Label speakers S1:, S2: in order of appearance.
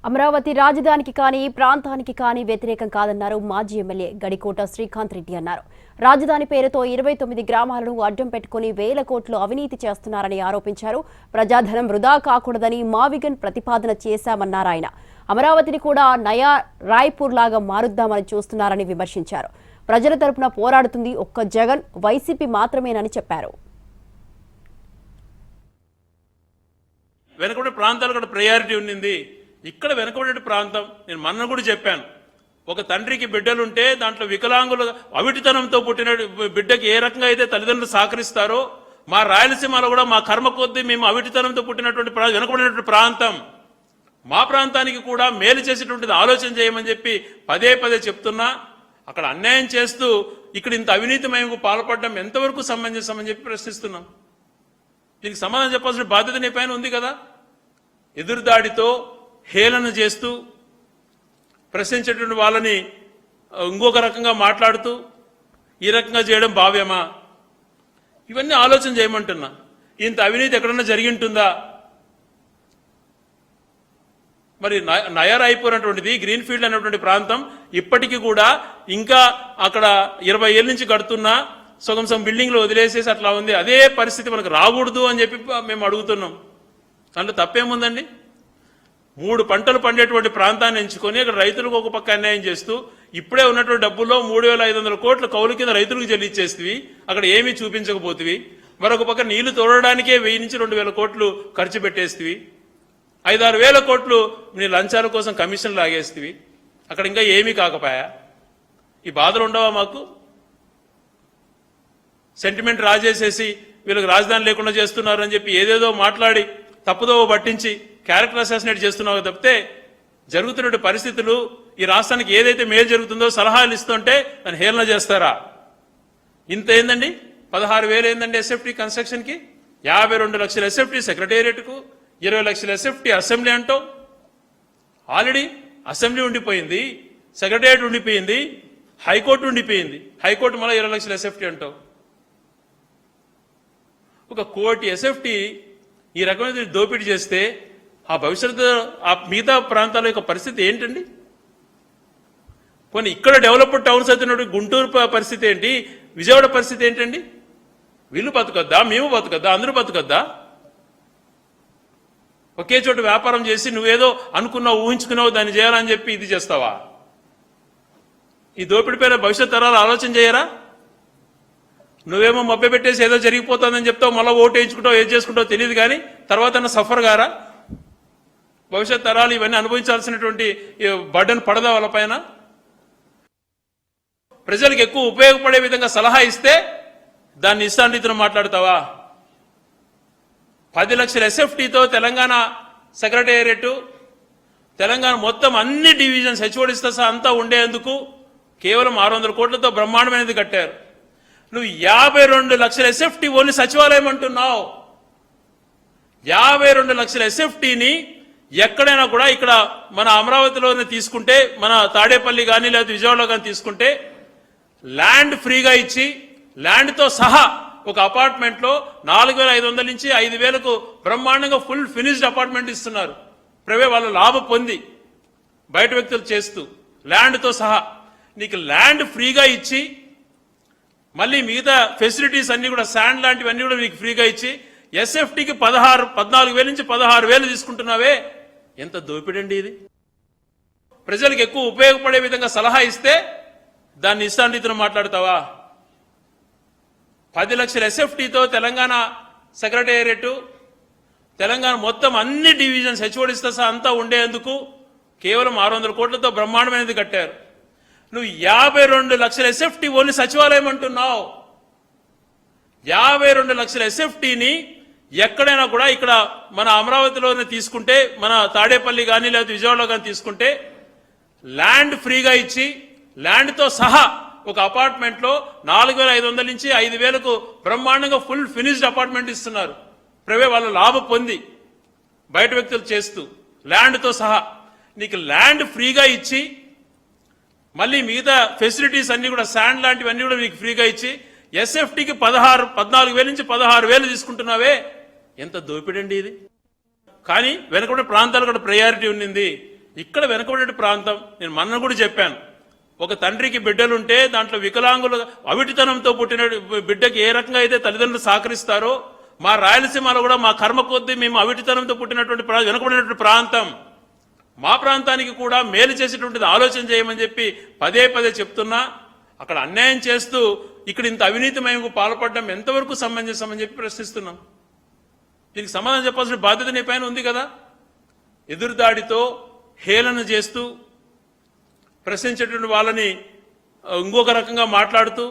S1: అమరావతి రాజధానికి కానీ ప్రాంతానికి కానీ వ్యతిరేకం కాదన్నారు మాజీ ఎమ్మెల్యే గడికోట శ్రీకాంత్ రెడ్డి అన్నారు. రాజధాని పేరుతో 29 గ్రామాలను అడ్డం పెట్టుకుని వేల కోట్లు అవినీతి చేస్తున్నారని ఆరోపించారు. ప్రజాధనం వృధా కాకూడదని మావిగన్ ప్రతిపాదన చేశామన్నారు ఆయన. అమరావతిని కూడా నయా రాయ్పూర్ లాగా మారుద్దామని చూస్తున్నారని విమర్శించారు. ప్రజల తరపున పోరాడుతుంది ఒక్క జగన్, వైసీపీ మాత్రమేనని చెప్పారు.
S2: వెనుకబడిన ప్రాంతాలు కూడా ప్రయారిటీ ఉన్నింది. ఇక్కడ వెనుకబడిన ప్రాంతం నేను మొన్న కూడా చెప్పాను, ఒక తండ్రికి బిడ్డలుంటే దాంట్లో వికలాంగులు అవిటితనంతో పుట్టిన బిడ్డకి ఏ రకంగా అయితే తల్లిదండ్రులు సహకరిస్తారో, మా రాయలసీమలో కూడా మా కర్మ కొద్దీ మేము అవిటితనంతో పుట్టినటువంటి వెనుకబడినటువంటి ప్రాంతం, మా ప్రాంతానికి కూడా మేలు చేసేటువంటిది ఆలోచన చేయమని చెప్పి పదే పదే చెప్తున్నా. అక్కడ అన్యాయం చేస్తూ ఇక్కడ ఇంత అవినీతిమయంకు పాల్పడడం ఎంతవరకు సమంజసం అని చెప్పి ప్రశ్నిస్తున్నాం. దీనికి సమాధానం చెప్పాల్సిన బాధ్యత నీ పైన ఉంది కదా. ఎదురుదాడితో హేళన చేస్తూ ప్రశ్నించేటువంటి వాళ్ళని ఇంకొక రకంగా మాట్లాడుతూ ఈ రకంగా చేయడం భావ్యమా? ఇవన్నీ ఆలోచన చేయమంటున్నా. ఇంత అవినీతి ఎక్కడన్నా జరిగి ఉంటుందా? మరి నయా రాయ్పూర్ అనేటువంటిది గ్రీన్ఫీల్డ్ అనేటువంటి ప్రాంతం ఇప్పటికీ కూడా ఇంకా అక్కడ 20 ఏళ్ళ నుంచి కడుతున్నా సగం బిల్డింగ్లు వదిలేసేసి అట్లా ఉంది. అదే పరిస్థితి మనకు రాకూడదు అని చెప్పి మేము అడుగుతున్నాం. దాంట్లో తప్పేముందండి? 3 పంటలు పండేటువంటి ప్రాంతాన్ని ఎంచుకొని అక్కడ రైతులకు ఒక పక్క అన్యాయం చేస్తూ ఇప్పుడే ఉన్నటువంటి డబ్బుల్లో 3500 కోట్ల కౌలు కింద రైతులకు చెల్లించేస్తవి, అక్కడ ఏమీ చూపించకపోతేవి. మరొక పక్క నీళ్లు తోడడానికే 1000 నుంచి 2000 కోట్లు ఖర్చు పెట్టేస్తవి. 5-6 వేల కోట్లు నీ లంచాల కోసం కమిషన్ లాగేస్తవి. అక్కడ ఇంకా ఏమీ కాకపోయా? ఈ బాధలు ఉండవా మాకు? సెంటిమెంట్ రాజేసేసి వీళ్ళకి రాజధాని లేకుండా చేస్తున్నారు అని చెప్పి ఏదేదో మాట్లాడి తప్పుదో పట్టించి క్యారెక్టర్ అసాసినేట్ చేస్తున్నావు తప్పితే జరుగుతున్న పరిస్థితులు ఈ రాష్ట్రానికి ఏదైతే మేలు జరుగుతుందో సలహాలు ఇస్తుంటే దాన్ని హేళన చేస్తారా? ఇంత ఏందండి? 16,000 ఏందండి ఎస్ఎఫ్టీ కన్స్ట్రక్షన్కి? 52 లక్షల ఎస్ఎఫ్టీ సెక్రటేరియట్కు, 20 లక్షల ఎస్ఎఫ్టీ అసెంబ్లీ అంటావు. ఆల్రెడీ అసెంబ్లీ ఉండిపోయింది, సెక్రటేరియట్ ఉండిపోయింది, హైకోర్టు ఉండిపోయింది. హైకోర్టు మళ్ళీ 20 లక్షల ఎస్ఎఫ్టీ అంటావు. ఒక 1 కోటి ఎస్ఎఫ్టీ ఈ రకమైన దోపిడీ చేస్తే ఆ భవిష్యత్తు ఆ మిగతా ప్రాంతాల యొక్క పరిస్థితి ఏంటండి? కొన్ని ఇక్కడ డెవలప్డ్ టౌన్స్ అవుతున్నటువంటి గుంటూరు పరిస్థితి ఏంటి? విజయవాడ పరిస్థితి ఏంటండి? వీళ్ళు బతుకొద్దా? మేము బతుకొద్దా? అందరూ బతుకొద్దా? ఒకే చోట వ్యాపారం చేసి నువ్వేదో అనుకున్నావు, ఊహించుకున్నావు, దాన్ని చేయాలని చెప్పి ఇది చేస్తావా? ఈ దోపిడీ పైన భవిష్యత్ తరాలు ఆలోచన చేయరా? నువ్వేమో మభ్య పెట్టేసి ఏదో జరిగిపోతుందని చెప్తావు, మళ్ళీ ఓటు వేయించుకుంటావు, ఏం చేసుకుంటావు తెలియదు. కానీ తర్వాత సఫర్ గారా? భవిష్యత్ తరాలు ఇవన్నీ అనుభవించాల్సినటువంటి బర్డన్ పడదా వాళ్ళ పైన? ప్రజలకు ఎక్కువ ఉపయోగపడే విధంగా సలహా ఇస్తే దాన్ని ఇష్టాంరీతిలో మాట్లాడతావా? 10 లక్షల ఎస్ఎఫ్టీతో తెలంగాణ సెక్రటేరియట్, తెలంగాణ మొత్తం అన్ని డివిజన్స్ హెచ్ఓడిస్ అంతా ఉండేందుకు కేవలం 600 కోట్లతో బ్రహ్మాండమైనది కట్టారు. నువ్వు 52 లక్షల ఎస్ఎఫ్టీ ఓన్లీ సచివాలయం అంటున్నావు. 52 లక్షల ఎస్ఎఫ్టీని ఎక్కడైనా కూడా ఇక్కడ మన అమరావతిలోనే తీసుకుంటే, మన తాడేపల్లి కానీ లేదా విజయవాడలో కానీ తీసుకుంటే ల్యాండ్ ఫ్రీగా ఇచ్చి ల్యాండ్తో సహా ఒక అపార్ట్మెంట్లో 4,500 నుంచి 5,000కు బ్రహ్మాండంగా ఫుల్ ఫినిష్డ్ అపార్ట్మెంట్ ఇస్తున్నారు. వాళ్ళ లాభం పొంది బయట వ్యక్తులు చేస్తూ ల్యాండ్తో సహా నీకు ల్యాండ్ ఫ్రీగా ఇచ్చి మళ్ళీ మిగతా ఫెసిలిటీస్ అన్ని కూడా శాండ్ లాంటివన్నీ కూడా నీకు ఫ్రీగా ఇచ్చి ఎస్ఎఫ్టీకి 14,000 నుంచి 16,000 తీసుకుంటున్నావే, ఎంత దోపిడండి ఇది? ప్రజలకు ఎక్కువ ఉపయోగపడే విధంగా సలహా ఇస్తే దాన్ని ఇష్టాంరీతిలో మాట్లాడతావా? 10 లక్షల ఎస్ఎఫ్టీతో తెలంగాణ సెక్రటేరియట్, తెలంగాణ మొత్తం అన్ని డివిజన్స్ హెచ్ఓడిస్ అంతా ఉండేందుకు కేవలం 600 కోట్లతో బ్రహ్మాండమైనది కట్టారు. నువ్వు 52 లక్షల ఎస్ఎఫ్టీ ఓన్లీ సచివాలయం అంటున్నావు. 52 లక్షల ఎస్ఎఫ్టీని ఎక్కడైనా కూడా ఇక్కడ మన అమరావతిలోనే తీసుకుంటే, మన తాడేపల్లి కానీ లేదా విజయవాడలో కానీ తీసుకుంటే ల్యాండ్ ఫ్రీగా ఇచ్చి ల్యాండ్తో సహా ఒక అపార్ట్మెంట్లో 4,500 నుంచి 5,000కు బ్రహ్మాండంగా ఫుల్ ఫినిష్డ్ అపార్ట్మెంట్ ఇస్తున్నారు. వాళ్ళ లాభం పొంది బయట వ్యక్తులు చేస్తూ ల్యాండ్తో సహా నీకు ల్యాండ్ ఫ్రీగా ఇచ్చి మళ్ళీ మిగతా ఫెసిలిటీస్ అన్ని కూడా శాండ్ లాంటివన్నీ కూడా నీకు ఫ్రీగా ఇచ్చి ఎస్ఎఫ్టీకి 14,000 నుంచి 16,000 తీసుకుంటున్నావే, ఎంత దోపిడండి ఇది? కానీ వెనుకబడిన ప్రాంతాలు కూడా ప్రయారిటీ ఉన్నింది. ఇక్కడ వెనుకబడే ప్రాంతం నేను మొన్న కూడా చెప్పాను. ఒక తండ్రికి బిడ్డలుంటే దాంట్లో వికలాంగులు అవిటితనంతో పుట్టిన బిడ్డకి ఏ రకంగా అయితే తల్లిదండ్రులు సహకరిస్తారో మా రాయలసీమలో కూడా మా కర్మ కొద్దీ మేము అవిటితనంతో పుట్టినటువంటి వెనుకబడినటువంటి ప్రాంతం మా ప్రాంతానికి కూడా మేలు చేసేటువంటిది ఆలోచన చేయమని చెప్పి పదే పదే చెప్తున్నా. అక్కడ అన్యాయం చేస్తూ ఇక్కడ ఇంత అవినీతిమయంకు పాల్పడడం ఎంతవరకు సమంజసం అని చెప్పి ప్రశ్నిస్తున్నాం. దీనికి సమాధానం చెప్పాల్సిన బాధ్యత నీ పైన ఉంది కదా. ఎదురుదాడితో హేళన చేస్తూ ప్రశ్నించేటువంటి వాళ్ళని ఇంకొక రకంగా మాట్లాడుతూ